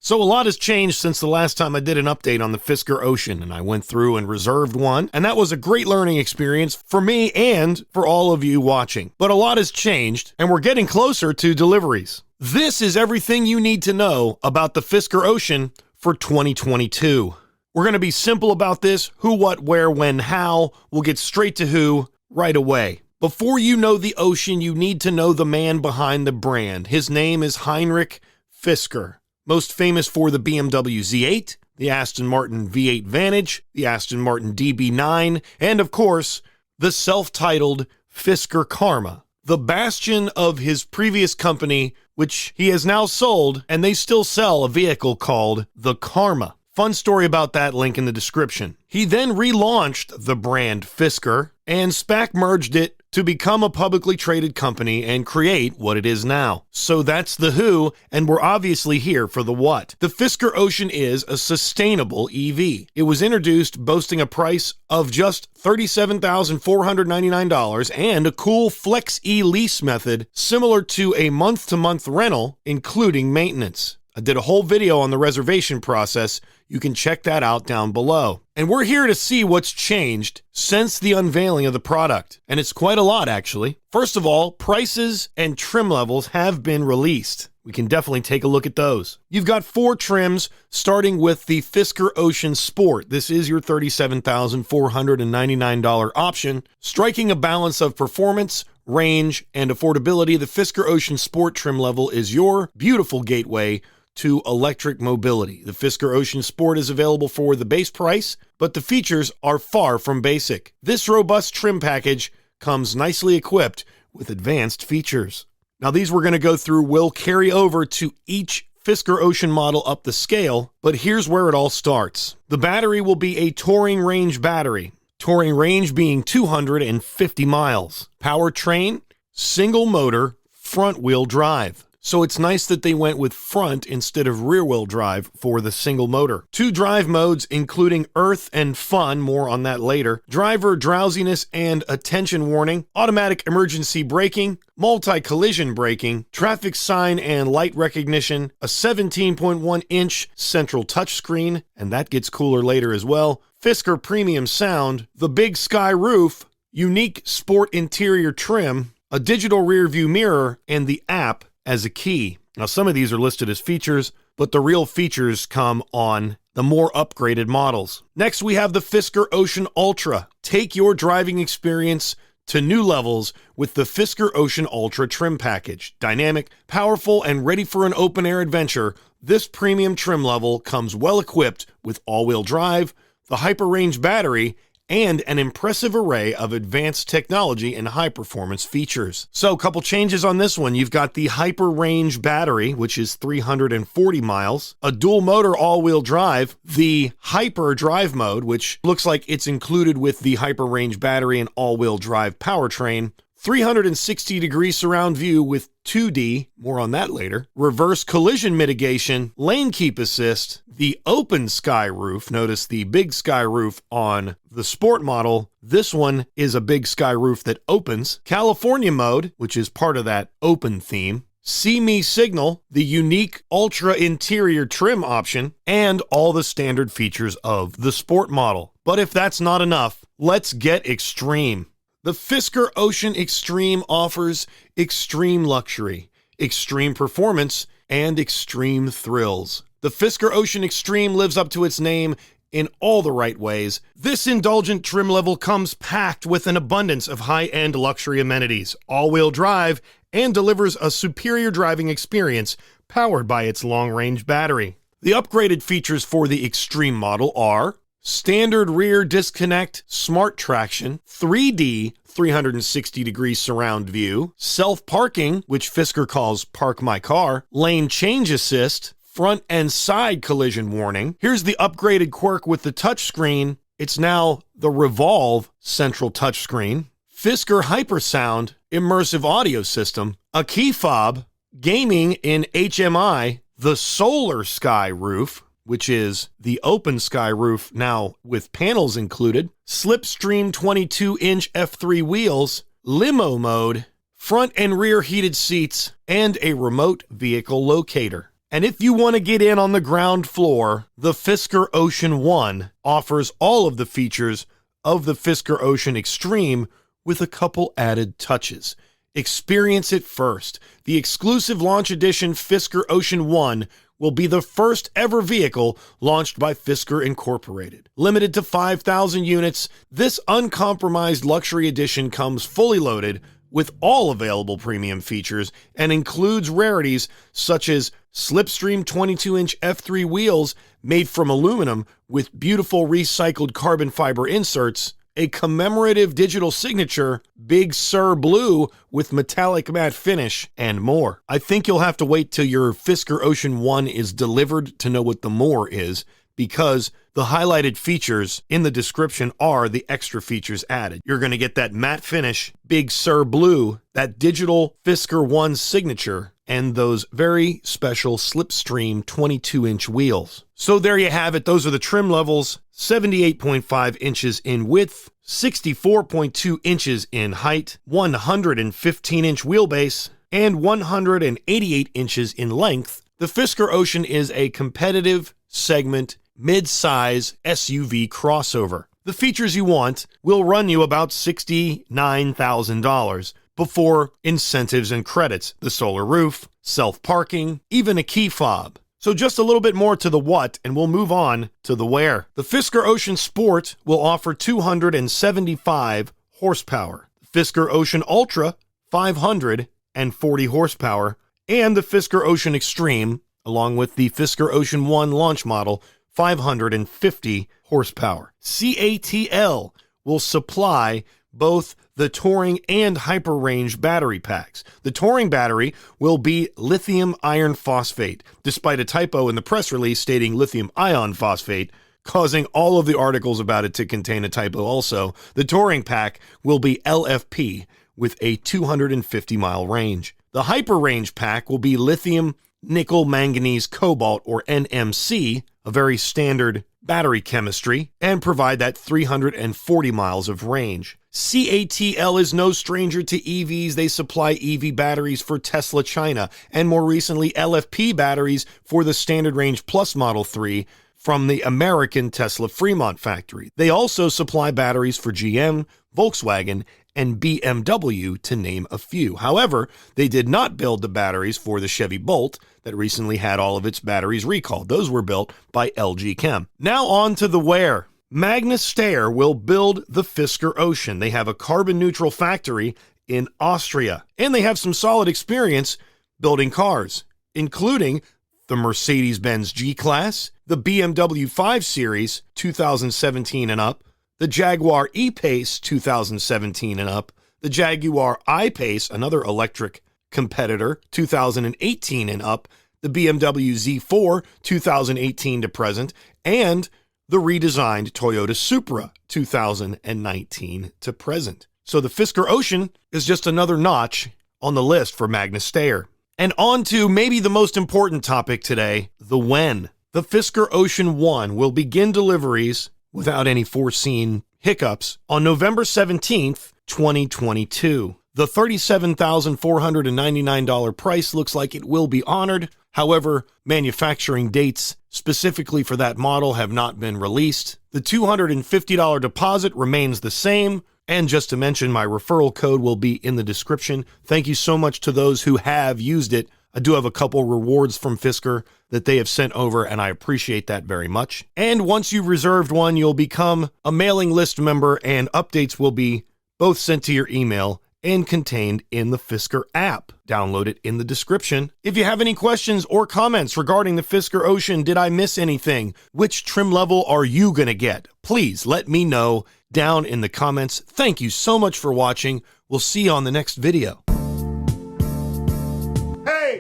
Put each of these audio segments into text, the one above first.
So a lot has changed since the last time I did an update on the Fisker Ocean, and I went through and reserved one, and that was a great learning experience for me and for all of you watching. But a lot has changed, and we're getting closer to deliveries. This is everything you need to know about the Fisker Ocean for 2022. We're going to be simple about this: who, what, where, when, how. We'll get straight to who right away. Before you know the Ocean, you need to know the man behind the brand. His name is Heinrich Fisker. Most famous for the BMW Z8, the Aston Martin V8 Vantage, the Aston Martin DB9, and of course, the self-titled Fisker Karma, the bastion of his previous company, which he has now sold, and they still sell a vehicle called the Karma. Fun story about that, link in the description. He then relaunched the brand Fisker and SPAC merged it to become a publicly traded company and create what it is now. So that's the who, and we're obviously here for the what. The Fisker Ocean is a sustainable EV. It was introduced boasting a price of just $37,499 and a cool Flex E lease method similar to a month-to-month rental, including maintenance. I did a whole video on the reservation process. You can check that out down below. And we're here to see what's changed since the unveiling of the product. And it's quite a lot, actually. First of all, prices and trim levels have been released. We can definitely take a look at those. You've got 4 trims, starting with the Fisker Ocean Sport. This is your $37,499 option, striking a balance of performance, range, and affordability. The Fisker Ocean Sport trim level is your beautiful gateway to electric mobility. The Fisker Ocean Sport is available for the base price, but the features are far from basic. This robust trim package comes nicely equipped with advanced features. Now, these we're going to go through will carry over to each Fisker Ocean model up the scale, but here's where it all starts. The battery will be a touring range battery, touring range being 250 miles. Powertrain, single motor, front wheel drive. So it's nice that they went with front instead of rear-wheel drive for the single motor. 2 drive modes, including Earth and Fun, more on that later. Driver drowsiness and attention warning. Automatic emergency braking. Multi-collision braking. Traffic sign and light recognition. A 17.1-inch central touchscreen, and that gets cooler later as well. Fisker premium sound. The big sky roof. Unique sport interior trim. A digital rear view mirror, and the app as a key. Now, some of these are listed as features, but the real features come on the more upgraded models. Next, we have the Fisker Ocean Ultra. Take your driving experience to new levels with the Fisker Ocean Ultra trim package. Dynamic, powerful, and ready for an open-air adventure, this premium trim level comes well equipped with all-wheel drive, the hyper-range battery, and an impressive array of advanced technology and high-performance features. So, a couple changes on this one. You've got the hyper-range battery, which is 340 miles, a dual-motor all-wheel drive, the Hyper Drive mode, which looks like it's included with the hyper-range battery and all-wheel drive powertrain, 360-degree surround view with 2D, more on that later, reverse collision mitigation, lane keep assist, the open sky roof. Notice the big sky roof on the Sport model. This one is a big sky roof that opens. California mode, which is part of that open theme. See Me signal, the unique ultra interior trim option, and all the standard features of the Sport model. But if that's not enough, let's get extreme. The Fisker Ocean Extreme offers extreme luxury, extreme performance, and extreme thrills. The Fisker Ocean Extreme lives up to its name in all the right ways. This indulgent trim level comes packed with an abundance of high-end luxury amenities, all-wheel drive, and delivers a superior driving experience powered by its long-range battery. The upgraded features for the Extreme model are standard rear disconnect, smart traction, 3D 360-degree surround view, self-parking, which Fisker calls Park My Car, lane change assist, front and side collision warning. Here's the upgraded quirk with the touchscreen. It's now the Revolve central touchscreen, Fisker Hypersound immersive audio system, a key fob, gaming in HMI, the Solar Sky roof, which is the open sky roof now with panels included, Slipstream 22-inch F3 wheels, limo mode, front and rear heated seats, and a remote vehicle locator. And if you want to get in on the ground floor, the Fisker Ocean One offers all of the features of the Fisker Ocean Extreme with a couple added touches. Experience it first. The exclusive launch edition Fisker Ocean One will be the first ever vehicle launched by Fisker Incorporated. Limited to 5,000 units, this uncompromised luxury edition comes fully loaded with all available premium features and includes rarities such as slipstream 22-inch F3 wheels made from aluminum with beautiful recycled carbon fiber inserts, a commemorative digital signature, Big Sur Blue with metallic matte finish, and more. I think you'll have to wait till your Fisker Ocean One is delivered to know what the more is, because the highlighted features in the description are the extra features added. You're going to get that matte finish, Big Sur Blue, that digital Fisker One signature, and those very special slipstream 22-inch wheels. So there you have it. Those are the trim levels: 78.5 inches in width, 64.2 inches in height, 115-inch wheelbase, and 188 inches in length. The Fisker Ocean is a competitive segment mid-size SUV crossover. The features you want will run you about $69,000 before incentives and credits, the solar roof, self-parking, even a key fob. So just a little bit more to the what, and we'll move on to the where. The Fisker Ocean Sport will offer 275 horsepower. The Fisker Ocean Ultra, 540 horsepower, and the Fisker Ocean Extreme, along with the Fisker Ocean One launch model, 550 horsepower. CATL will supply both the Touring and Hyper Range battery packs. The Touring battery will be lithium iron phosphate, despite a typo in the press release stating lithium ion phosphate, causing all of the articles about it to contain a typo also. The Touring pack will be LFP with a 250-mile range. The Hyper Range pack will be lithium nickel manganese cobalt, or NMC, a very standard battery chemistry, and provide that 340 miles of range. CATL is no stranger to EVs. They supply EV batteries for Tesla China, and more recently LFP batteries for the Standard Range Plus Model 3 from the American Tesla Fremont factory. They also supply batteries for GM, Volkswagen, and BMW, to name a few. However, they did not build the batteries for the Chevy Bolt that recently had all of its batteries recalled. Those were built by LG Chem. Now on to the where. Magna Steyr will build the Fisker Ocean. They have a carbon-neutral factory in Austria, and they have some solid experience building cars, including the Mercedes-Benz G-Class, the BMW 5 Series 2017 and up, the Jaguar E-Pace 2017 and up, the Jaguar I-Pace, another electric competitor, 2018 and up, the BMW Z4 2018 to present, and the redesigned Toyota Supra 2019 to present. So the Fisker Ocean is just another notch on the list for Magna Steyr. And on to maybe the most important topic today, the when. The Fisker Ocean One will begin deliveries without any foreseen hiccups on November 17th, 2022. The $37,499 price looks like it will be honored. However, manufacturing dates specifically for that model have not been released. The $250 deposit remains the same. And just to mention, my referral code will be in the description. Thank you so much to those who have used it. I do have a couple rewards from Fisker that they have sent over, and I appreciate that very much. And once you've reserved one, you'll become a mailing list member, and updates will be both sent to your email and contained in the Fisker app. Download it in the description. If you have any questions or comments regarding the Fisker Ocean, did I miss anything? Which trim level are you going to get? Please let me know down in the comments. Thank you so much for watching. We'll see you on the next video. Hey,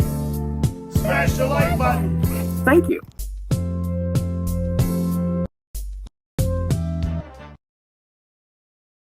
smash the like button. Thank you.